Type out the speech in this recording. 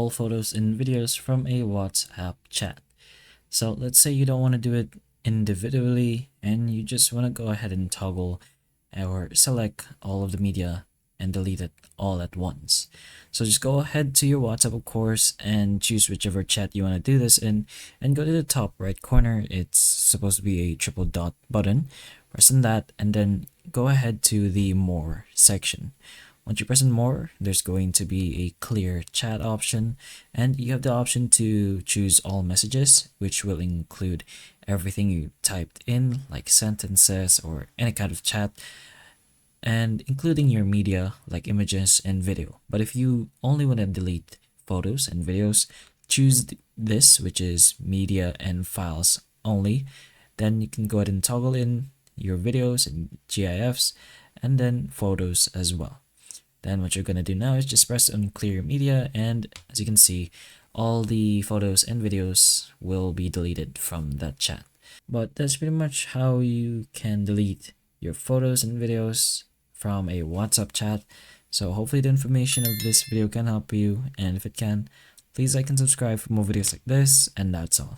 all photos and videos from a WhatsApp chat. So let's say you don't want to do it individually and you just want to go ahead and toggle or select all of the media and delete it all at once. So just go ahead to your WhatsApp, of course, and choose whichever chat you want to do this in, and go to the top right corner. It's supposed to be a triple dot button. Press on that and then go ahead to the more section. Once you press on more, there's going to be a clear chat option, and you have the option to choose all messages, which will include everything you typed in, like sentences or any kind of chat, and including your media like images and video. But if you only want to delete photos and videos, choose this, which is media and files only. Then you can go ahead and toggle in your videos and GIFs and then photos as well. Then what you're going to do now is just press on clear media, and as you can see, all the photos and videos will be deleted from that chat. But that's pretty much how you can delete your photos and videos from a WhatsApp chat. So hopefully the information of this video can help you, and if it can, please like and subscribe for more videos like this, and that's all.